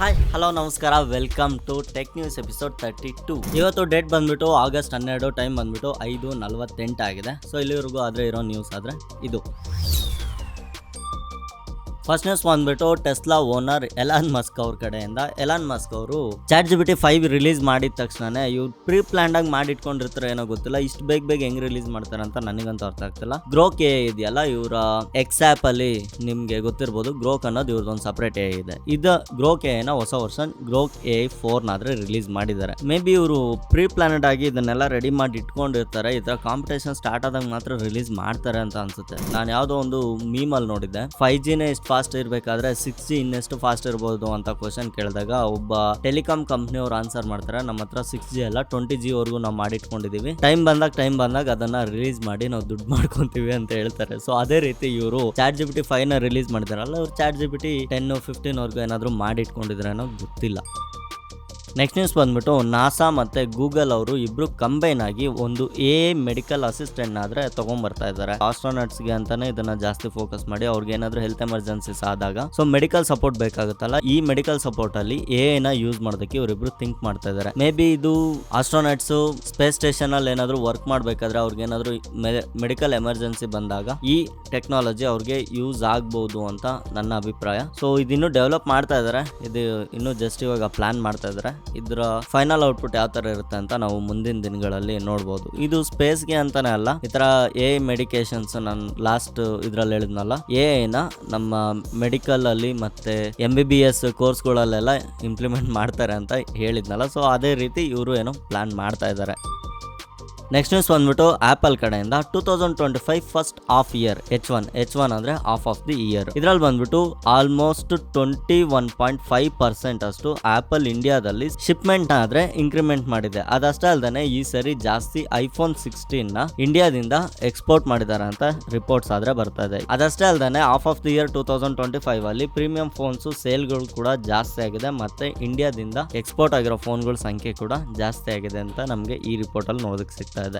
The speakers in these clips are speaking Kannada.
ಹಾಯ್ ಹಲೋ ನಮಸ್ಕಾರ, welcome to tech news episode 32. ಇವತ್ತು ಡೇಟ್ ಬಂದ್ಬಿಟ್ಟು ಆಗಸ್ಟ್ 12, ಟೈಮ್ ಬಂದ್ಬಿಟ್ಟು 5:48 ಆಗಿದೆ. ಸೊ ಇಲ್ಲಿವರೆಗೂ ಆದರೆ ಇರೋ ನ್ಯೂಸ್ ಆದರೆ ಇದು. ಫಸ್ಟ್ ನ್ಯೂಸ್ ಬಂದ್ಬಿಟ್ಟು ಟೆಸ್ಲಾ ಓನರ್ ಎಲಾನ್ ಮಸ್ಕ್ ಅವ್ರ ಕಡೆಯಿಂದ. ಎಲಾನ್ ಮಸ್ಕ್ ಅವರು ChatGPT 5 ರಿಲೀಸ್ ಮಾಡಿದ ತಕ್ಷಣ ಇವ್ರು ಪ್ರೀ ಪ್ಲಾನ್ಡ್ ಆಗಿ ಮಾಡಿಟ್ಕೊಂಡಿರ್ತಾರೆ ಏನೋ ಗೊತ್ತಿಲ್ಲ. ಇಷ್ಟು ಬೇಗ ಹೆಂಗ್ ರಿಲೀಸ್ ಮಾಡ್ತಾರೆ ಅಂತ ನನಗಂತೂ ಅರ್ಥ ಆಗ್ತಿಲ್ಲ. ಗ್ರೋಕ್ ಎ ಇದೆಯಲ್ಲ, ಇವರ ಎಕ್ಸ್ ಆಪ್ ಅಲ್ಲಿ ನಿಮ್ಗೆ ಗೊತ್ತಿರ್ಬೋದು, ಗ್ರೋಕ್ ಅನ್ನೋದು ಇವ್ರದೊಂದು ಸಪರೇಟ್ ಎ ಇದೆ. ಇದು ಗ್ರೋಕ್ ಎ ನ ಹೊಸ ವರ್ಷನ್ ಗ್ರೋಕ್ AI 4 ನಾದ್ರೆ ರಿಲೀಸ್ ಮಾಡಿದ್ದಾರೆ. ಮೇ ಬಿ ಇವರು ಪ್ರೀ ಪ್ಲಾನ್ಡ್ ಆಗಿ ಇದನ್ನೆಲ್ಲ ರೆಡಿ ಮಾಡಿ ಇಟ್ಕೊಂಡಿರ್ತಾರೆ. ಈ ತರ ಕಾಂಪಿಟೇಷನ್ ಸ್ಟಾರ್ಟ್ ಆದಾಗ ಮಾತ್ರ ರಿಲೀಸ್ ಮಾಡ್ತಾರೆ ಅಂತ ಅನ್ಸುತ್ತೆ. ನಾನು ಯಾವ್ದೋ ಒಂದು ಮೀಮ್ ಅಲ್ಲಿ ನೋಡಿದ್ದೆ, 5G ನೇ ಫಾಸ್ಟ್ ಇರಬೇಕಾದ್ರೆ 6G ಇನ್ನೆಷ್ಟು ಫಾಸ್ಟ್ ಇರಬಹುದು ಅಂತ ಕ್ವಶನ್ ಕೇಳಿದಾಗ ಒಬ್ಬ ಟೆಲಿಕಾಂ ಕಂಪ್ನಿ ಅವ್ರು ಆನ್ಸರ್ ಮಾಡ್ತಾರೆ, ನಮ್ಮ ಹತ್ರ 6G ಅಲ್ಲ 20G ವರೆಗೂ ನಾವು ಮಾಡಿಟ್ಕೊಂಡಿದೀವಿ, ಟೈಮ್ ಬಂದಾಗ ಅದನ್ನ ರಿಲೀಸ್ ಮಾಡಿ ನಾವು ದುಡ್ಡು ಮಾಡ್ಕೊಂತೀವಿ ಅಂತ ಹೇಳ್ತಾರೆ. ಸೊ ಅದೇ ರೀತಿ ಇವರು ChatGPT 5 ನ ರಿಲೀಸ್ ಮಾಡಿದಾರಲ್ಲ, ಇವ್ರು ChatGPT 10, 15 ವರ್ಗೂ ಏನಾದ್ರು ಮಾಡಿಟ್ಕೊಂಡಿದ್ರೆ ಅನ್ನೋ ಗೊತ್ತಿಲ್ಲ. ನೆಕ್ಸ್ಟ್ ನ್ಯೂಸ್ ಬಂದ್ಬಿಟ್ಟು ನಾಸಾ ಮತ್ತೆ ಗೂಗಲ್ ಅವರು ಇಬ್ರು ಕಂಬೈನ್ ಆಗಿ ಒಂದು AI ಮೆಡಿಕಲ್ ಅಸಿಸ್ಟೆಂಟ್ ಆದ್ರೆ ತಗೊಂಡ್ಬರ್ತಾ ಇದ್ದಾರೆ. ಆಸ್ಟ್ರೋನಟ್ಸ್ಗೆ ಅಂತಾನೆ ಇದನ್ನ ಜಾಸ್ತಿ ಫೋಕಸ್ ಮಾಡಿ ಅವ್ರಿಗೆ ಏನಾದ್ರು ಹೆಲ್ತ್ ಎಮರ್ಜೆನ್ಸೀಸ್ ಆದಾಗ ಸೊ ಮೆಡಿಕಲ್ ಸಪೋರ್ಟ್ ಬೇಕಾಗುತ್ತಲ್ಲ, ಈ ಮೆಡಿಕಲ್ ಸಪೋರ್ಟ್ ಅಲ್ಲಿ AI ನ ಯೂಸ್ ಮಾಡೋದಕ್ಕೆ ಇವರಿಬ್ರು ಥಿಂಕ್ ಮಾಡ್ತಾ ಇದ್ದಾರೆ. ಮೇ ಬಿ ಇದು ಆಸ್ಟ್ರೋನಟ್ಸ್ ಸ್ಪೇಸ್ ಸ್ಟೇಷನ್ ಅಲ್ಲಿ ಏನಾದ್ರು ವರ್ಕ್ ಮಾಡ್ಬೇಕಾದ್ರೆ ಅವ್ರಿಗೆ ಏನಾದ್ರು ಮೆಡಿಕಲ್ ಎಮರ್ಜೆನ್ಸಿ ಬಂದಾಗ ಈ ಟೆಕ್ನಾಲಜಿ ಅವ್ರಿಗೆ ಯೂಸ್ ಆಗ್ಬಹುದು ಅಂತ ನನ್ನ ಅಭಿಪ್ರಾಯ. ಸೊ ಇದಿನ್ನು ಡೆವಲಪ್ ಮಾಡ್ತಾ ಇದ್ದಾರೆ, ಇದು ಇನ್ನು ಜಸ್ಟ್ ಇವಾಗ ಪ್ಲಾನ್ ಮಾಡ್ತಾ ಇದ್ದಾರೆ. ಇದರ ಫೈನಲ್ ಔಟ್ಪುಟ್ ಯಾವ ತರ ಇರುತ್ತೆ ಅಂತ ನಾವು ಮುಂದಿನ ದಿನಗಳಲ್ಲಿ ನೋಡಬಹುದು. ಇದು ಸ್ಪೇಸ್ಗೆ ಅಂತಾನೆ ಅಲ್ಲ, ಈ ತರ AI ಮೆಡಿಕೇಶನ್ಸ್ ನಾನು ಲಾಸ್ಟ್ ಇದ್ರಲ್ಲಿ ಹೇಳಿದ್ನಲ್ಲ, AI ನ ನಮ್ಮ ಮೆಡಿಕಲ್ ಅಲ್ಲಿ ಮತ್ತೆ MBBS ಕೋರ್ಸ್ಗಳಲ್ಲೆಲ್ಲ ಇಂಪ್ಲಿಮೆಂಟ್ ಮಾಡ್ತಾರೆ ಅಂತ ಹೇಳಿದ್ನಲ್ಲ, ಸೊ ಅದೇ ರೀತಿ ಇವರು ಏನೋ ಪ್ಲಾನ್ ಮಾಡ್ತಾ ಇದ್ದಾರೆ. ನೆಕ್ಸ್ಟ್ ನ್ಯೂಸ್ ಬಂದ್ಬಿಟ್ಟು ಆಪಲ್ ಕಡೆಯಿಂದ 2025 ಫಸ್ಟ್ ಹಾಫ್ ಇಯರ್ H1 ಅಂದ್ರೆ ಹಾಫ್ ಆಫ್ ದಿ ಇಯರ್, ಇದ್ರಲ್ಲಿ ಬಂದ್ಬಿಟ್ಟು ಆಲ್ಮೋಸ್ಟ್ 21.5% ಅಷ್ಟು ಆಪಲ್ ಇಂಡಿಯಾದಲ್ಲಿ ಶಿಪ್ಮೆಂಟ್ ಆದ್ರೆ ಇನ್ಕ್ರಿಮೆಂಟ್ ಮಾಡಿದೆ. ಅದಷ್ಟೇ ಅಲ್ದೇನೆ ಈ ಸರಿ ಜಾಸ್ತಿ iPhone 16 ನ ಇಂಡಿಯಾದಿಂದ ಎಕ್ಸ್ಪೋರ್ಟ್ ಮಾಡಿದ್ದಾರೆ ಅಂತ ರಿಪೋರ್ಟ್ಸ್ ಆದ್ರೆ ಬರ್ತಾ ಇದೆ. ಅದಷ್ಟೇ ಅಲ್ದೇನೆ ಹಾಫ್ ಆಫ್ ದಿ ಇಯರ್ 2025 ಅಲ್ಲಿ ಪ್ರೀಮಿಯಂ ಫೋನ್ಸ್ ಸೇಲ್ಗಳು ಕೂಡ ಜಾಸ್ತಿ ಆಗಿದೆ, ಮತ್ತೆ ಇಂಡಿಯಾದಿಂದ ಎಕ್ಸ್ಪೋರ್ಟ್ ಆಗಿರೋ ಫೋನ್ಗಳ ಸಂಖ್ಯೆ ಕೂಡ ಜಾಸ್ತಿ ಆಗಿದೆ ಅಂತ ನಮಗೆ ಈ ರಿಪೋರ್ಟ್ ಅಲ್ಲಿ ನೋಡೋದಕ್ಕೆ ಸಿಗ್ತಾ ಇದೆ.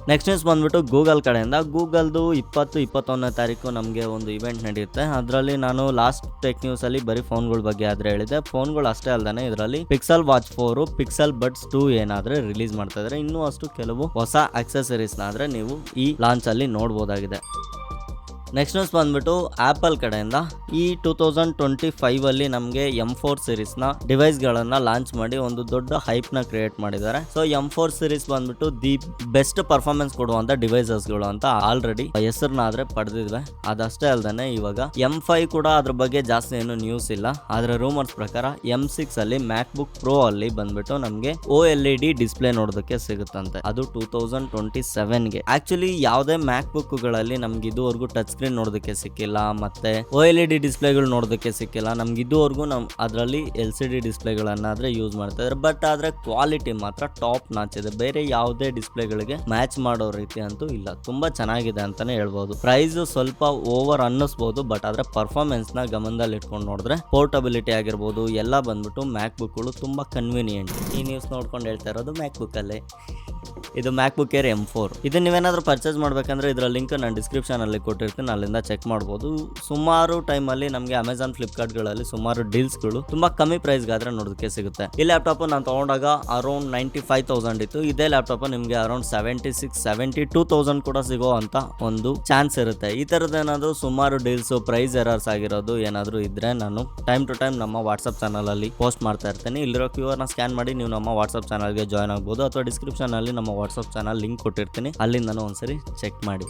ನೆಕ್ಸ್ಟ್ ನ್ಯೂಸ್ ಬಂದ್ಬಿಟ್ಟು ಗೂಗಲ್ ಕಡೆಯಿಂದ. ಗೂಗಲ್ದು 20-21ನೇ ತಾರೀಕು ನಮಗೆ ಒಂದು ಇವೆಂಟ್ ನಡೆಯುತ್ತೆ. ಅದರಲ್ಲಿ ನಾನು ಲಾಸ್ಟ್ ಟೆಕ್ ನ್ಯೂಸ್ ಅಲ್ಲಿ ಬರೀ ಫೋನ್ಗಳ ಬಗ್ಗೆ ಆದ್ರೆ ಹೇಳಿದೆ. ಫೋನ್ಗಳು ಅಷ್ಟೇ ಅಲ್ದಾನೆ ಇದರಲ್ಲಿ ಪಿಕ್ಸೆಲ್ ವಾಚ್ 4, ಪಿಕ್ಸೆಲ್ ಬಡ್ಸ್ 2 ಏನಾದ್ರೆ ರಿಲೀಸ್ ಮಾಡ್ತಾ ಇದ್ದಾರೆ. ಇನ್ನೂ ಅಷ್ಟು ಕೆಲವು ಹೊಸ ಅಕ್ಸೆಸರೀಸ್ ಆದ್ರೆ ನೀವು ಈ ಲಾಂಚ್ ಅಲ್ಲಿ ನೋಡಬಹುದಾಗಿದೆ. ನೆಕ್ಸ್ಟ್ ನ್ಯೂಸ್ ಬಂದ್ಬಿಟ್ಟು ಆಪಲ್ ಕಡೆಯಿಂದ ಈ 2025 ಅಲ್ಲಿ ನಮಗೆ M4 ಸೀರೀಸ್ ನ ಡಿವೈಸ್ ಗಳನ್ನ ಲಾಂಚ್ ಮಾಡಿ ಒಂದು ದೊಡ್ಡ ಹೈಪ್ ನ ಕ್ರಿಯೇಟ್ ಮಾಡಿದ್ದಾರೆ. ಸೊ M4 ಸೀರೀಸ್ ಬಂದ್ಬಿಟ್ಟು ದಿ ಬೆಸ್ಟ್ ಪರ್ಫಾರ್ಮೆನ್ಸ್ ಕೊಡುವಂತ ಡಿವೈಸಸ್ ಗಳು ಅಂತ ಆಲ್ರೆಡಿ ಹೆಸರನ್ನಾದ್ರೆ ಪಡೆದಿದ್ವಿ. ಅದಷ್ಟೇ ಅಲ್ದೇನೆ ಇವಾಗ M5 ಕೂಡ ಅದ್ರ ಬಗ್ಗೆ ಜಾಸ್ತಿ ಏನು ನ್ಯೂಸ್ ಇಲ್ಲ, ಆದ್ರೆ ರೂಮರ್ಸ್ ಪ್ರಕಾರ M6 ಅಲ್ಲಿ ಮ್ಯಾಕ್ಬುಕ್ ಪ್ರೋ ಅಲ್ಲಿ ಬಂದ್ಬಿಟ್ಟು ನಮ್ಗೆ OLED ಡಿಸ್ಪ್ಲೇ ನೋಡೋದಕ್ಕೆ ಸಿಗುತ್ತಂತೆ. ಅದು 2027ಗೆ. ಆಕ್ಚುಲಿ ಯಾವುದೇ ಮ್ಯಾಕ್ಬುಕ್ ಗಳಲ್ಲಿ ನಮ್ಗೆ ಇದುವರೆಗೂ ಟಚ್ ಸ್ಕ್ರೀನ್ ನೋಡೋದಕ್ಕೆ ಸಿಕ್ಕಿಲ್ಲ, ಮತ್ತೆ OLED ಡಿಸ್ಪ್ಲೇಗಳು ನೋಡೋದಕ್ಕೆ ಸಿಕ್ಕಿಲ್ಲ. ನಮ್ಗೆ ಇದುವರೆಗೂ ಅದರಲ್ಲಿ LCD ಡಿಸ್ಪ್ಲೇಗಳನ್ನಾದ್ರೆ ಯೂಸ್ ಮಾಡ್ತಾ ಇದ್ದಾರೆ. ಬಟ್ ಆದ್ರೆ ಕ್ವಾಲಿಟಿ ಮಾತ್ರ ಟಾಪ್ ನಾಚ್ ಇದೆ, ಬೇರೆ ಯಾವುದೇ ಡಿಸ್ಪ್ಲೇಗಳಿಗೆ ಮ್ಯಾಚ್ ಮಾಡೋ ರೀತಿ ಅಂತೂ ಇಲ್ಲ. ತುಂಬಾ ಚೆನ್ನಾಗಿದೆ ಅಂತಾನೆ ಹೇಳ್ಬೋದು. ಪ್ರೈಸ್ ಸ್ವಲ್ಪ ಓವರ್ ಅನ್ನಿಸ್ಬೋದು, ಬಟ್ ಆದ್ರೆ ಪರ್ಫಾರ್ಮೆನ್ಸ್ ನ ಗಮನದಲ್ಲಿ ಇಟ್ಕೊಂಡು ನೋಡಿದ್ರೆ ಪೋರ್ಟಬಿಲಿಟಿ ಆಗಿರ್ಬೋದು ಎಲ್ಲ ಬಂದ್ಬಿಟ್ಟು ಮ್ಯಾಕ್ ಬುಕ್ಗಳು ತುಂಬಾ ಕನ್ವೀನಿಯಂಟ್. ಈ ನ್ಯೂಸ್ ನೋಡ್ಕೊಂಡು ಹೇಳ್ತಾ ಇರೋದು ಮ್ಯಾಕ್ ಬುಕ್ ಅಲ್ಲೇ. ಇದು ಮ್ಯಾಕ್ಬುಕ್ ಏರ್ M4. ಇದನ್ನ ನೀವೇನಾದ್ರೂ ಪರ್ಚೇಸ್ ಮಾಡ್ಬೇಕಂದ್ರೆ ಇದರ ಲಿಂಕ್ ನಾನು ಡಿಸ್ಕ್ರಿಪ್ಷನ್ ಅಲ್ಲಿ ಕೊಟ್ಟಿರ್ತೀನಿ, ಅಲ್ಲಿಂದ ಚೆಕ್ ಮಾಡ್ಬೋದು. ಸುಮಾರು ಟೈಮ್ ಅಲ್ಲಿ ನಮಗೆ ಅಮೆಜಾನ್, ಫ್ಲಿಪ್ಕಾರ್ಟ್ ಗಳಲ್ಲಿ ಸುಮಾರು ಡೀಲ್ಸ್ ಗಳು ತುಂಬಾ ಕಮ್ಮಿ ಪ್ರೈಸ್ ಗಾದ್ರೆ ನೋಡೋದಕ್ಕೆ ಸಿಗುತ್ತೆ. ಈ ಲ್ಯಾಪ್ಟಾಪ್ ನಾನು ತಗೊಂಡಾಗ ಅರೌಂಡ್ 95,000 ಇತ್ತು. ಇದೇ ಲ್ಯಾಪ್ಟಾಪ್ ನಿಮ್ಗೆ ಅರೌಂಡ್ 76-72,000 ಕೂಡ ಸಿಗೋ ಅಂತ ಒಂದು ಚಾನ್ಸ್ ಇರುತ್ತೆ. ಈ ತರದ ಏನಾದ್ರು ಸುಮಾರು ಡೀಲ್ಸ್, ಪ್ರೈಸ್ ಎರರ್ಸ್ ಆಗಿರೋದು ಏನಾದ್ರು ಇದ್ರೆ ನಾನು ಟೈಮ್ ಟು ಟೈಮ್ ನಮ್ಮ ವಾಟ್ಸ್ಆಪ್ ಚಾನಲ್ ಅಲ್ಲಿ ಪೋಸ್ಟ್ ಮಾಡ್ತಾ ಇರ್ತೀನಿ. ಇಲ್ಲಿರೋ QR ನ ಸ್ಕ್ಯಾನ್ ಮಾಡಿ ನೀವು ನಮ್ಮ ವಾಟ್ಸ್ಆಪ್ ಚಾನಲ್ಗೆ ಜಾಯ್ನ್ ಆಗ್ಬೋದು, ಅಥವಾ ಡಿಸ್ಕ್ರಿಪ್ಷನ್ ಅಲ್ಲಿ ನಮ್ಮ ವಾಟ್ಸ್ಆಪ್ ಚಾನಲ್ ಲಿಂಕ್ ಕೊಟ್ಟಿರ್ತೀನಿ, ಅಲ್ಲಿಂದನೂ ಒಂದ್ಸರಿ ಚೆಕ್ ಮಾಡಿ.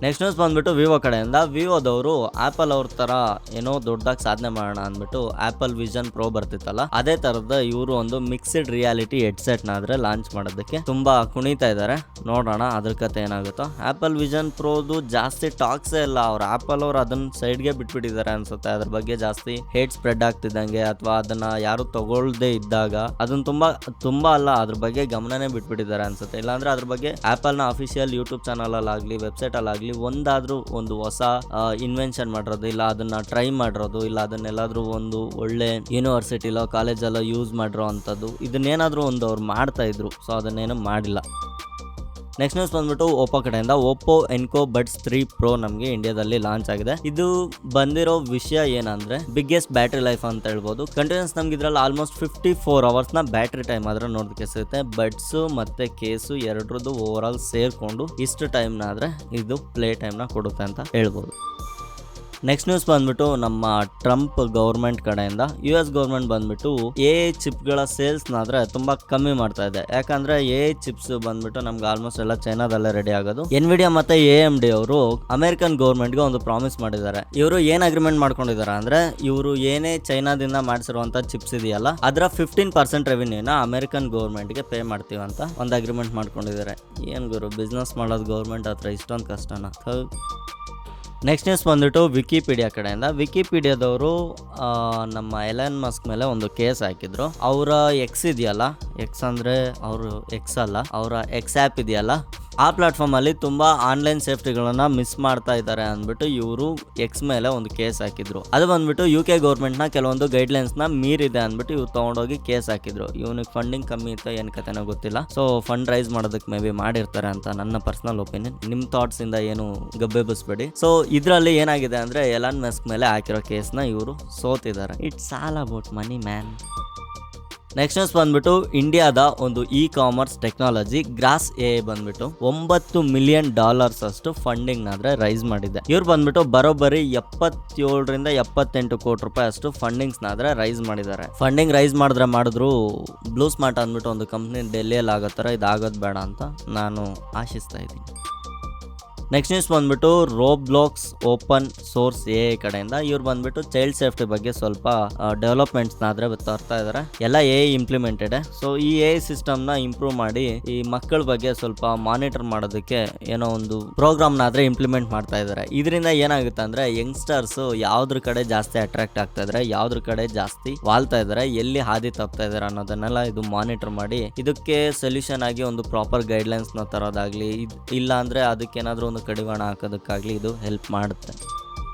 ನೆಕ್ಸ್ಟ್ ನ್ಯೂಸ್ ಬಂದ್ಬಿಟ್ಟು ವಿವೋ ಕಡೆಯಿಂದ. ವಿವೋದವರು ಆಪಲ್ ಅವ್ರ ತರ ಏನೋ ದೊಡ್ಡದಾಗಿ ಸಾಧನೆ ಮಾಡೋಣ ಅಂದ್ಬಿಟ್ಟು ಆಪಲ್ ವಿಷನ್ ಪ್ರೋ ಬರ್ತಿತ್ತಲ್ಲ, ಅದೇ ತರದ ಇವರು ಒಂದು ಮಿಕ್ಸ್ಡ್ ರಿಯಾಲಿಟಿ ಹೆಡ್ಸೆಟ್ ನಾದ್ರೆ ಲಾಂಚ್ ಮಾಡೋದಕ್ಕೆ ತುಂಬಾ ಕುಣಿತಾ ಇದ್ದಾರೆ. ನೋಡೋಣ ಅದ್ರ ಕತೆ ಏನಾಗುತ್ತೋ. ಆಪಲ್ ವಿಷನ್ ಪ್ರೋದು ಜಾಸ್ತಿ ಟಾಕ್ಸೇ ಇಲ್ಲ, ಅವ್ರು ಆಪಲ್ ಅವ್ರು ಅದನ್ನ ಸೈಡ್ಗೆ ಬಿಟ್ಬಿಟ್ಟಿದ್ದಾರೆ ಅನ್ಸುತ್ತೆ. ಅದ್ರ ಬಗ್ಗೆ ಜಾಸ್ತಿ ಹೇಟ್ ಸ್ಪ್ರೆಡ್ ಆಗ್ತಿದ್ದಂಗೆ ಅಥವಾ ಅದನ್ನ ಯಾರು ತಗೊಳ್ದೇ ಇದ್ದಾಗ ಅದನ್ನ ತುಂಬಾ ಅಲ್ಲ, ಅದ್ರ ಬಗ್ಗೆ ಗಮನನೇ ಬಿಟ್ಬಿಟ್ಟಿದ್ದಾರೆ ಅನ್ಸುತ್ತೆ. ಇಲ್ಲಾಂದ್ರೆ ಅದ್ರ ಬಗ್ಗೆ ಆಪಲ್ ನ ಅಫಿಷಿಯಲ್ ಯೂಟ್ಯೂಬ್ ಚಾನಲ್ ಅಲ್ಲಾಗ್ಲಿ, ವೆಬ್ಸೈಟ್ ಅಲ್ಲಾಗ್ಲಿ ಒಂದಾದ್ರೂ ಒಂದು ಹೊಸ ಇನ್ವೆನ್ಷನ್ ಮಾಡಿರೋದು, ಇಲ್ಲ ಅದನ್ನ ಟ್ರೈ ಮಾಡಿರೋದು, ಇಲ್ಲ ಅದನ್ನೆಲ್ಲಾದ್ರೂ ಒಂದು ಒಳ್ಳೆ ಯೂನಿವರ್ಸಿಟಿಲೋ ಕಾಲೇಜಲ್ಲೋ ಯೂಸ್ ಮಾಡಿರೋ ಅಂಥದ್ದು, ಇದನ್ನೇನಾದ್ರೂ ಒಂದು ಅವ್ರು ಮಾಡ್ತಾ ಇದ್ರು. ಸೊ ಅದನ್ನೇನು ಮಾಡಿಲ್ಲ. ನೆಕ್ಸ್ಟ್ ನ್ಯೂಸ್ ಬಂದ್ಬಿಟ್ಟು ಓಪೋ ಕಡೆಯಿಂದ ಓಪೋ ಎನ್ಕೋ ಬಡ್ಸ್ 3 Pro ನಮಗೆ ಇಂಡಿಯಾದಲ್ಲಿ ಲಾಂಚ್ ಆಗಿದೆ. ಇದು ಬಂದಿರೋ ವಿಷಯ ಏನಂದ್ರೆ ಬಿಗ್ಗೆಸ್ಟ್ ಬ್ಯಾಟ್ರಿ ಲೈಫ್ ಅಂತ ಹೇಳ್ಬೋದು. ಕಂಟಿನ್ಯೂಸ್ ನಮ್ಗೆ ಇದ್ರಲ್ಲಿ ಆಲ್ಮೋಸ್ಟ್ 54 hours ನ ಬ್ಯಾಟ್ರಿ ಟೈಮ್ ಆದ್ರೆ ನೋಡೋದಕ್ಕೆ ಸಿಗುತ್ತೆ. ಬಡ್ಸ್ ಮತ್ತೆ ಕೇಸು ಎರಡರದ್ದು ಓವರ್ ಆಲ್ ಸೇರ್ಕೊಂಡು ಇಷ್ಟು ಟೈಮ್ ನ ಆದ್ರೆ ಇದು ಪ್ಲೇ ಟೈಮ್ ನ ಕೊಡುತ್ತೆ ಅಂತ ಹೇಳ್ಬೋದು. ನೆಕ್ಸ್ಟ್ ನ್ಯೂಸ್ ಬಂದ್ಬಿಟ್ಟು ನಮ್ಮ ಟ್ರಂಪ್ ಗೌರ್ಮೆಂಟ್ ಕಡೆಯಿಂದ US ಗೌರ್ಮೆಂಟ್ ಬಂದ್ಬಿಟ್ಟು AI ಚಿಪ್ಗಳ ಸೇಲ್ಸ್ನಾದ್ರೆ ತುಂಬಾ ಕಮ್ಮಿ ಮಾಡ್ತಾ ಇದೆ. ಯಾಕಂದ್ರೆ AI ಚಿಪ್ಸ್ ಬಂದ್ಬಿಟ್ಟು ನಮ್ಗೆ ಆಲ್ಮೋಸ್ಟ್ ಎಲ್ಲ ಚೈನಾದಲ್ಲೇ ರೆಡಿ ಆಗೋದು. ಎನ್ವಿಡಿಯಾ ಮತ್ತೆ AMD ಅವರು ಅಮೆರಿಕನ್ ಗೌರ್ಮೆಂಟ್ಗೆ ಒಂದು ಪ್ರಾಮಿಸ್ ಮಾಡಿದ್ದಾರೆ. ಇವರು ಏನ್ ಅಗ್ರಿಮೆಂಟ್ ಮಾಡ್ಕೊಂಡಿದ್ದಾರೆ ಅಂದ್ರೆ ಇವರು ಏನೇ ಚೈನಾದಿಂದ ಮಾಡಿಸಿರುವಂತ ಚಿಪ್ಸ್ ಇದೆಯಲ್ಲ ಅದರ 15% ರೆವಿನ್ಯೂನ ಅಮೆರಿಕನ್ ಗೌರ್ಮೆಂಟ್ಗೆ ಪೇ ಮಾಡ್ತೀವಿ ಅಂತ ಒಂದು ಅಗ್ರಿಮೆಂಟ್ ಮಾಡ್ಕೊಂಡಿದ್ದಾರೆ. ಏನ್ ಗುರು ಬಿಸ್ನೆಸ್ ಮಾಡೋದು ಗೌರ್ಮೆಂಟ್ ಹತ್ರ ಇಷ್ಟೊಂದು ಕಷ್ಟನಾ? ನೆಕ್ಸ್ಟ್ ನ್ಯೂಸ್ ಬಂದ್ಬಿಟ್ಟು ವಿಕಿಪೀಡಿಯಾ ಕಡೆಯಿಂದ. ವಿಕಿಪೀಡಿಯಾದವರು ನಮ್ಮ ಎಲನ್ ಮಸ್ಕ್ ಮೇಲೆ ಒಂದು ಕೇಸ್ ಹಾಕಿದ್ರು. ಅವರ ಎಕ್ಸ್ ಇದೆಯಲ್ಲ, ಎಕ್ಸ್ ಅಂದರೆ ಅವರು ಎಕ್ಸ್ ಅಲ್ಲ, ಅವರ ಎಕ್ಸ್ ಆ್ಯಪ್ ಇದೆಯಲ್ಲ, ಆ ಪ್ಲಾಟ್ಫಾರ್ಮಲ್ಲಿ ತುಂಬ ಆನ್ಲೈನ್ ಸೇಫ್ಟಿಗಳನ್ನು ಮಿಸ್ ಮಾಡ್ತಾ ಇದ್ದಾರೆ ಅಂದ್ಬಿಟ್ಟು ಇವರು ಎಕ್ಸ್ ಮೇಲೆ ಒಂದು ಕೇಸ್ ಹಾಕಿದ್ರು. ಅದು ಬಂದ್ಬಿಟ್ಟು UK ಗೌರ್ಮೆಂಟ್ನ ಕೆಲವೊಂದು ಗೈಡ್ಲೈನ್ಸ್ನ ಮೀರಿದೆ ಅಂದ್ಬಿಟ್ಟು ಇವ್ರು ತೊಗೊಂಡೋಗಿ ಕೇಸ್ ಹಾಕಿದ್ರು. ಇವನಿಗೆ ಫಂಡಿಂಗ್ ಕಮ್ಮಿ ಇತ್ತು, ಏನು ಕತೆನೋ ಗೊತ್ತಿಲ್ಲ. ಸೊ ಫಂಡ್ ರೈಸ್ ಮಾಡೋದಕ್ಕೆ ಮೇ ಬಿ ಮಾಡಿರ್ತಾರೆ ಅಂತ ನನ್ನ ಪರ್ಸನಲ್ ಒಪಿನಿಯನ್. ನಿಮ್ಮ ಥಾಟ್ಸ್ ಇಂದ ಏನು ಗಬ್ಬೆಬ್ಬಿಸ್ಬೇಡಿ. ಸೊ ಇದರಲ್ಲಿ ಏನಾಗಿದೆ ಅಂದರೆ ಎಲಾನ್ ಮಸ್ಕ್ ಮೇಲೆ ಹಾಕಿರೋ ಕೇಸ್ನ ಇವರು ಸೋತಿದ್ದಾರೆ. It's all about money man. Next news ಬಂದ್ಬಿಟ್ಟು ಇಂಡಿಯಾದ ಒಂದು ಕಾಮರ್ಸ್ ಟೆಕ್ನಾಲಜಿ ಗ್ರಾಸ್ AI ಬಂದ್ಬಿಟ್ಟು $9 million ಅಷ್ಟು ಫಂಡಿಂಗ್ ನಾದ್ರೆ ರೈಸ್ ಮಾಡಿದೆ. ಇವ್ರು ಬಂದ್ಬಿಟ್ಟು ಬರೋಬ್ಬರಿ 77 ರಿಂದ 78 ಕೋಟಿ ರೂಪಾಯಿ ಅಷ್ಟು ಫಂಡಿಂಗ್ಸ್ ನಾದ್ರೆ ರೈಸ್ ಮಾಡಿದ್ದಾರೆ. ಫಂಡಿಂಗ್ ರೈಸ್ ಮಾಡಿದ್ರು ಬ್ಲೂ ಸ್ಮಾರ್ಟ್ ಅಂದ್ಬಿಟ್ಟು ಒಂದು ಕಂಪ್ನಿ ಡೆಲ್ಲಿಯಲ್ಲಿ ಆಗೋ ಥರ ಇದಾಗೋದು ಬೇಡ ಅಂತ ನಾನು ಆಶಿಸ್ತಾ ಇದ್ದೀನಿ. ನೆಕ್ಸ್ಟ್ ನ್ಯೂಸ್ ಬಂದ್ಬಿಟ್ಟು ರೋಬ್ಲಾಕ್ಸ್ ಓಪನ್ ಸೋರ್ಸ್ AI ಕಡೆಯಿಂದ. ಇವ್ರು ಬಂದ್ಬಿಟ್ಟು ಚೈಲ್ಡ್ ಸೇಫ್ಟಿ ಬಗ್ಗೆ ಸ್ವಲ್ಪ ಡೆವಲಪ್ಮೆಂಟ್ಸ್ನಾದ್ರೆ ತರ್ತಾ ಇದ್ದಾರೆ. ಎಲ್ಲ AI ಇಂಪ್ಲಿಮೆಂಟೆಡ್. ಸೊ ಈ AI ಸಿಸ್ಟಮ್ನ ಇಂಪ್ರೂವ್ ಮಾಡಿ ಈ ಮಕ್ಕಳ ಬಗ್ಗೆ ಸ್ವಲ್ಪ ಮಾನಿಟರ್ ಮಾಡೋದಕ್ಕೆ ಏನೋ ಒಂದು ಪ್ರೋಗ್ರಾಮ್ನಾದ್ರೆ ಇಂಪ್ಲಿಮೆಂಟ್ ಮಾಡ್ತಾ ಇದ್ದಾರೆ. ಇದರಿಂದ ಏನಾಗುತ್ತೆ ಅಂದ್ರೆ ಯಂಗ್ಸ್ಟರ್ಸ್ ಯಾವ್ದ್ರ ಕಡೆ ಜಾಸ್ತಿ ಅಟ್ರಾಕ್ಟ್ ಆಗ್ತಾ ಇದ್ದಾರೆ, ಯಾವ್ದ್ರ ಕಡೆ ಜಾಸ್ತಿ ವಾಲ್ತಾ ಇದ್ದಾರೆ, ಎಲ್ಲಿ ಹಾದಿ ತಪ್ತಾ ಇದ್ದಾರೆ ಅನ್ನೋದನ್ನೆಲ್ಲ ಇದು ಮಾನಿಟರ್ ಮಾಡಿ ಇದಕ್ಕೆ ಸೊಲ್ಯೂಷನ್ ಆಗಿ ಒಂದು ಪ್ರಾಪರ್ ಗೈಡ್ಲೈನ್ಸ್ ನ ತರೋದಾಗ್ಲಿ, ಇಲ್ಲ ಅಂದ್ರೆ ಅದಕ್ಕೆ ಏನಾದ್ರೂ ಒಂದು ಕಡಿವಾಣ ಹಾಕೋದಕ್ಕಾಗ್ಲಿ ಇದು ಹೆಲ್ಪ್ ಮಾಡುತ್ತೆ.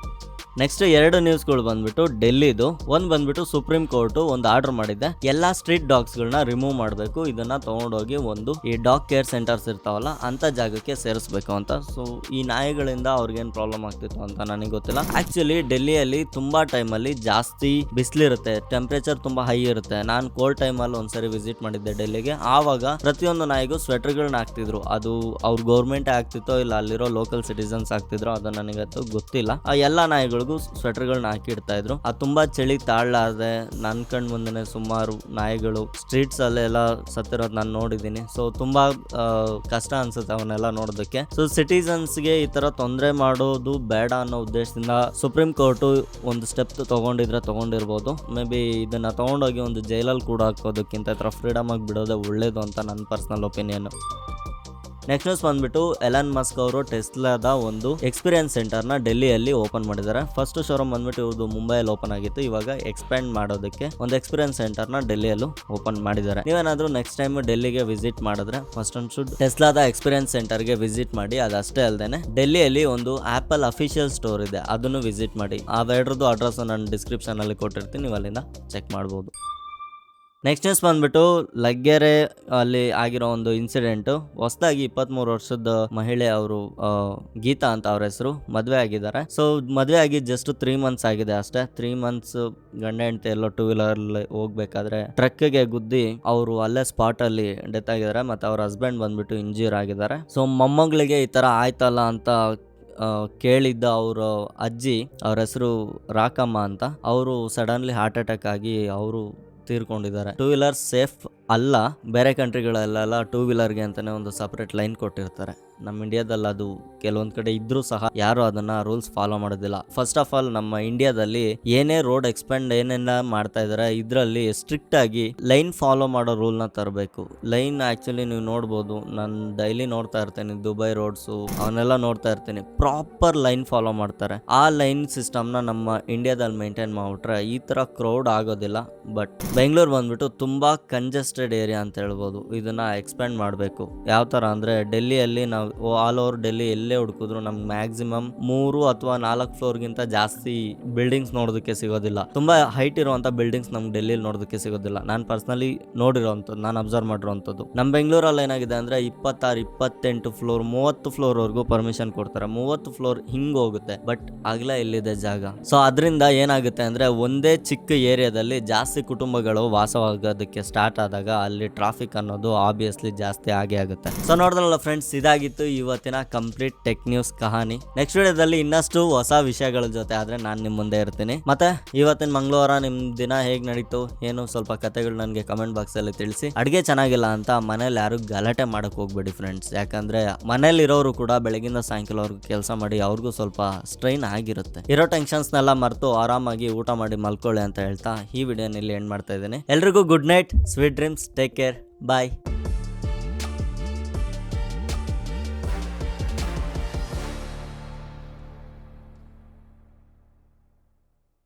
ನೆಕ್ಸ್ಟ್ 2 ನ್ಯೂಸ್ಗಳು ಬಂದ್ಬಿಟ್ಟು ಡೆಲ್ಲಿದು. ಒಂದು ಬಂದ್ಬಿಟ್ಟು ಸುಪ್ರೀಂ ಕೋರ್ಟ್ ಒಂದು ಆರ್ಡರ್ ಮಾಡಿದೆ, ಎಲ್ಲಾ ಸ್ಟ್ರೀಟ್ ಡಾಗ್ಸ್ಗಳನ್ನ ರಿಮೂವ್ ಮಾಡಬೇಕು, ಇದನ್ನ ತಗೊಂಡೋಗಿ ಒಂದು ಈ ಡಾಗ್ ಕೇರ್ ಸೆಂಟರ್ಸ್ ಇರ್ತಾವಲ್ಲ ಅಂತ ಜಾಗಕ್ಕೆ ಸೇರಿಸಬೇಕು ಅಂತ. ಸೊ ಈ ನಾಯಿಗಳಿಂದ ಅವ್ರಿಗೇನು ಪ್ರಾಬ್ಲಮ್ ಆಗ್ತಿತ್ತು ಅಂತ ನನಗೆ ಗೊತ್ತಿಲ್ಲ. ಆಕ್ಚುಲಿ ಡೆಲ್ಲಿಯಲ್ಲಿ ತುಂಬಾ ಟೈಮಲ್ಲಿ ಜಾಸ್ತಿ ಬಿಸಿಲಿರುತ್ತೆ, ಟೆಂಪ್ರೇಚರ್ ತುಂಬಾ ಹೈ ಇರುತ್ತೆ. ನಾನು ಕೋಲ್ಡ್ ಟೈಮಲ್ಲಿ ಒಂದ್ಸರಿ ವಿಸಿಟ್ ಮಾಡಿದ್ದೆ ಡೆಲ್ಲಿಗೆ. ಆವಾಗ ಪ್ರತಿಯೊಂದು ನಾಯಿಗೂ ಸ್ವೆಟರ್ಗಳನ್ನ ಹಾಕ್ತಿದ್ರು. ಅದು ಅವ್ರ ಗೌರ್ಮೆಂಟ್ ಆಗ್ತಿತ್ತೋ ಇಲ್ಲ ಅಲ್ಲಿರೋ ಲೋಕಲ್ ಸಿಟಿಸನ್ಸ್ ಆಗ್ತಿದ್ರು, ಅದು ನನಗಂತೂ ಗೊತ್ತಿಲ್ಲ. ಆ ಎಲ್ಲಾ ನಾಯಿಗಳು ಸ್ವೆಟರ್ಗಳನ್ನ ಹಾಕಿಡ್ತಾ ಇದ್ರು. ಅದು ತುಂಬಾ ಚಳಿ ತಾಳಲಾರದೆ ನನ್ ಕಣ್ ಮುಂದೆ ಸುಮಾರು ನಾಯಿಗಳು ಸ್ಟ್ರೀಟ್ಸ್ ಅಲ್ಲೆಲ್ಲ ಸತ್ತಿರೋದು ನಾನು ನೋಡಿದ್ದೀನಿ. ಸೊ ತುಂಬಾ ಕಷ್ಟ ಅನ್ಸುತ್ತೆ ಅವನ್ನೆಲ್ಲ ನೋಡೋದಕ್ಕೆ. ಸೊ ಸಿಟಿಸನ್ಸ್ಗೆ ಈ ತರ ತೊಂದರೆ ಮಾಡೋದು ಬೇಡ ಅನ್ನೋ ಉದ್ದೇಶದಿಂದ ಸುಪ್ರೀಂ ಕೋರ್ಟ್ ಒಂದು ಸ್ಟೆಪ್ ತಗೊಂಡಿರ್ಬೋದು. ಮೇ ಬಿ ಇದನ್ನ ತಗೊಂಡೋಗಿ ಒಂದು ಜೈಲಲ್ಲಿ ಕೂಡ ಹಾಕೋದಕ್ಕಿಂತ ಈ ತರ ಫ್ರೀಡಮ್ ಆಗಿ ಬಿಡೋದೇ ಒಳ್ಳೇದು ಅಂತ ನನ್ನ ಪರ್ಸನಲ್ ಒಪಿನಿಯನ್. ನೆಕ್ಸ್ಟ್ ನ್ಯೂಸ್ ಬಂದ್ಬಿಟ್ಟು ಎಲಾನ್ ಮಸ್ಕ್ ಅವರು ಟೆಸ್ಲಾದ ಒಂದು ಎಕ್ಸ್ಪೀರಿಯನ್ಸ್ ಸೆಂಟರ್ನ ಡೆಲ್ಲಿಯಲ್ಲಿ ಓಪನ್ ಮಾಡಿದ್ದಾರೆ. ಫಸ್ಟ್ ಶೋರೂಮ್ ಬಂದ್ಬಿಟ್ಟು ಇವ್ರದ್ದು ಮುಂಬೈಯಲ್ಲಿ ಓಪನ್ ಆಗಿತ್ತು. ಇವಾಗ ಎಕ್ಸ್ಪ್ಯಾಂಡ್ ಮಾಡೋದಕ್ಕೆ ಒಂದು ಎಕ್ಸ್ಪೀರಿಯನ್ಸ್ ಸೆಂಟರ್ನ ಡೆಲ್ಲಿಯಲ್ಲೂ ಓಪನ್ ಮಾಡಿದ್ದಾರೆ. ನೀವೇನಾದ್ರೂ ನೆಕ್ಸ್ಟ್ ಟೈಮ್ ಡೆಲ್ಲಿಗೆ ವಿಸಿಟ್ ಮಾಡಿದ್ರೆ ಫಸ್ಟ್ ಅಂಡ್ ಶುಡ್ ಟೆಸ್ಲಾದ ಎಕ್ಸ್ಪೀರಿಯನ್ಸ್ ಸೆಂಟರ್ಗೆ ವಿಸಿಟ್ ಮಾಡಿ. ಅದಷ್ಟೇ ಅಲ್ಲದೆ ಡೆಲ್ಲಿಯಲ್ಲಿ ಒಂದು ಆಪಲ್ ಅಫಿಷಿಯಲ್ ಸ್ಟೋರ್ ಇದೆ, ಅದನ್ನು ವಿಸಿಟ್ ಮಾಡಿ. ಅವೆರಡರದ್ದು ಅಡ್ರೆಸ್ ನಾನು ಡಿಸ್ಕ್ರಿಪ್ಷನ್ ಅಲ್ಲಿ ಕೊಟ್ಟಿರ್ತೀನಿ, ನೀವು ಅಲ್ಲಿಂದ ಚೆಕ್ ಮಾಡ್ಬೋದು. ನೆಕ್ಸ್ಟ್ ನ್ಯೂಸ್ ಬಂದ್ಬಿಟ್ಟು ಲಗ್ಗೆರೆ ಅಲ್ಲಿ ಆಗಿರೋ ಒಂದು ಇನ್ಸಿಡೆಂಟ್. ಹೊಸದಾಗಿ 23 ವರ್ಷದ ಮಹಿಳೆ ಅವರು ಗೀತಾ ಅಂತ ಅವ್ರ ಹೆಸರು, ಮದುವೆ ಆಗಿದ್ದಾರೆ. ಸೊ ಮದುವೆ ಆಗಿ ಜಸ್ಟ್ 3 months ಆಗಿದೆ ಅಷ್ಟೇ. 3 months ಗಂಡ ಹೆಂಡತಿ ಎಲ್ಲೋ 2-wheeler ಹೋಗ್ಬೇಕಾದ್ರೆ ಟ್ರಕ್ಗೆ ಗುದ್ದಿ ಅವರು ಅಲ್ಲೇ ಸ್ಪಾಟ್ ಅಲ್ಲಿ ಡೆತ್ ಆಗಿದ್ದಾರೆ. ಮತ್ತೆ ಅವ್ರ ಹಸ್ಬೆಂಡ್ ಬಂದ್ಬಿಟ್ಟು ಇಂಜೂರ್ ಆಗಿದ್ದಾರೆ. ಸೊ ಮೊಮ್ಮಗಳಿಗೆ ಈ ತರ ಆಯ್ತಲ್ಲ ಅಂತ ಕೇಳಿದ್ದ ಅವ್ರ ಅಜ್ಜಿ, ಅವ್ರ ಹೆಸರು ರಾಕಮ್ಮ ಅಂತ, ಅವರು ಸಡನ್ಲಿ ಹಾರ್ಟ್ ಅಟ್ಯಾಕ್ ಆಗಿ ಅವರು ತೀರ್ಕೊಂಡಿದ್ದಾರೆ. 2-wheeler ಸೇಫ್ ಅಲ್ಲ, ಬೇರೆ ಕಂಟ್ರಿಗಳಲ್ಲೆಲ್ಲ 2-wheelerಗೆ ಅಂತಾನೆ ಒಂದು ಸಪರೇಟ್ ಲೈನ್ ಕೊಟ್ಟಿರ್ತಾರೆ. ನಮ್ಮ ಇಂಡಿಯಾದಲ್ಲಿ ಅದು ಕೆಲವೊಂದ್ ಕಡೆ ಇದ್ರೂ ಸಹ ಯಾರು ಅದನ್ನ ರೂಲ್ಸ್ ಫಾಲೋ ಮಾಡೋದಿಲ್ಲ. ಫಸ್ಟ್ ಆಫ್ ಆಲ್ ನಮ್ಮ ಇಂಡಿಯಾದಲ್ಲಿ ಏನೇ ರೋಡ್ ಎಕ್ಸ್ಪೆಂಡ್ ಏನೆಲ್ಲ ಮಾಡ್ತಾ ಇದಾರೆ ಇದರಲ್ಲಿ ಸ್ಟ್ರಿಕ್ಟ್ ಆಗಿ ಲೈನ್ ಫಾಲೋ ಮಾಡೋ ರೂಲ್ ನ ತರಬೇಕು. ಲೈನ್ ಆಕ್ಚುಲಿ ನೀವು ನೋಡ್ಬೋದು, ನಾನು ಡೈಲಿ ನೋಡ್ತಾ ಇರ್ತೇನೆ ದುಬೈ ರೋಡ್ಸು ಅವನ್ನೆಲ್ಲ ನೋಡ್ತಾ ಇರ್ತೀನಿ, ಪ್ರಾಪರ್ ಲೈನ್ ಫಾಲೋ ಮಾಡ್ತಾರೆ. ಆ ಲೈನ್ ಸಿಸ್ಟಮ್ ನ ನಮ್ಮ ಇಂಡಿಯಾದಲ್ಲಿ ಮೇಂಟೈನ್ ಮಾಡ್ಬಿಟ್ರೆ ಈ ತರ ಕ್ರೌಡ್ ಆಗೋದಿಲ್ಲ. ಬಟ್ ಬೆಂಗಳೂರು ಬಂದ್ಬಿಟ್ಟು ತುಂಬಾ ಕಂಜೆಸ್ಟೆಡ್ ಏರಿಯಾ ಅಂತ ಹೇಳ್ಬೋದು. ಇದನ್ನ ಎಕ್ಸ್ಪ್ಯಾಂಡ್ ಮಾಡಬೇಕು. ಯಾವ ತರ ಅಂದ್ರೆ ಡೆಲ್ಲಿಯಲ್ಲಿ ನಾವು ಆಲ್ ಓವರ್ ಡೆಲ್ಲಿ ಎಲ್ಲೇ ಹುಡುಕಿದ್ರು ನಮ್ಗೆ ಮ್ಯಾಕ್ಸಿಮಮ್ 3 ಅಥವಾ 4 ಫ್ಲೋರ್ಗಿಂತ ಜಾಸ್ತಿ ಬಿಲ್ಡಿಂಗ್ಸ್ ನೋಡೋದಕ್ಕೆ ಸಿಗೋದಿಲ್ಲ. ತುಂಬಾ ಹೈಟ್ ಇರುವಂತ ಬಿಲ್ಡಿಂಗ್ಸ್ ನಮ್ಗೆ ಡೆಲ್ಲಿಲಿ ನೋಡೋದಕ್ಕೆ ಸಿಗೋದಿಲ್ಲ. ನಾನು ಪರ್ಸನಲಿ ನೋಡಿರೋಂಥದ್ದು, ನಾನು ಅಬ್ಸರ್ವ್ ಮಾಡಿರೋಂಥದ್ದು. ನಮ್ಮ ಬೆಂಗಳೂರಲ್ಲಿ ಏನಾಗಿದೆ ಅಂದ್ರೆ 26, 28 ಫ್ಲೋರ್, 30 ಫ್ಲೋರ್ ವರೆಗೂ ಪರ್ಮಿಷನ್ ಕೊಡ್ತಾರೆ. 30 ಫ್ಲೋರ್ ಹಿಂಗ್ ಹೋಗುತ್ತೆ, ಬಟ್ ಆಗ್ಲೇ ಎಲ್ಲಿದೆ ಜಾಗ. ಸೊ ಅದರಿಂದ ಏನಾಗುತ್ತೆ ಅಂದ್ರೆ ಒಂದೇ ಚಿಕ್ಕ ಏರಿಯಾದಲ್ಲಿ ಜಾಸ್ತಿ ಕುಟುಂಬಗಳು ವಾಸವಾಗೋದಕ್ಕೆ ಸ್ಟಾರ್ಟ್ ಆದಾಗ ಅಲ್ಲಿ ಟ್ರಾಫಿಕ್ ಅನ್ನೋದು ಆಬ್ವಿಯಸ್ಲಿ ಜಾಸ್ತಿ ಆಗೇ ಆಗುತ್ತೆ. ಸೊ ನೋಡಿದ್ರಲ್ಲ ಫ್ರೆಂಡ್ಸ್, ಇದಾಗಿತ್ತು ಇವತ್ತಿನ ಕಂಪ್ಲೀಟ್ ಟೆಕ್ ನ್ಯೂಸ್ ಕಹಾನಿ. ನೆಕ್ಸ್ಟ್ ವಿಡಿಯೋದಲ್ಲಿ ಇನ್ನಷ್ಟು ಹೊಸ ವಿಷಯಗಳ ಜೊತೆ ಆದ್ರೆ ನಾನು ನಿಮ್ಮ ಮುಂದೆ ಇರ್ತೀನಿ. ಮತ್ತೆ ಇವತ್ತಿನ ಮಂಗಳವಾರ ನಿಮ್ ದಿನ ಹೇಗ್ ನಡೀತು ಏನು ಸ್ವಲ್ಪ ಕಥೆಗಳು ನನಗೆ ಕಮೆಂಟ್ ಬಾಕ್ಸ್ ಅಲ್ಲಿ ತಿಳಿಸಿ. ಅಡ್ಗೆ ಚೆನ್ನಾಗಿಲ್ಲ ಅಂತ ಮನೇಲಿ ಯಾರು ಗಲಾಟೆ ಮಾಡಕ್ ಹೋಗ್ಬೇಡಿ ಫ್ರೆಂಡ್ಸ್, ಯಾಕಂದ್ರೆ ಮನೇಲಿ ಇರೋರು ಕೂಡ ಬೆಳಗಿಂದ ಸಾಯಂಕಾಲವರೆಗೂ ಕೆಲಸ ಮಾಡಿ ಅವ್ರಿಗೂ ಸ್ವಲ್ಪ ಸ್ಟ್ರೈನ್ ಆಗಿರುತ್ತೆ. ಇರೋ ಟೆನ್ಷನ್ಸ್ನೆಲ್ಲ ಮರೆತು ಆರಾಮಾಗಿ ಊಟ ಮಾಡಿ ಮಲ್ಕೊಳ್ಳಿ ಅಂತ ಹೇಳ್ತಾ ಈ ವಿಡಿಯೋನಲ್ಲಿ ಎಂಡ್ ಮಾಡ್ತಾ ಇದ್ದೀನಿ. ಎಲ್ರಿಗೂ good night, sweet dreams, take care, ಬಾಯ್.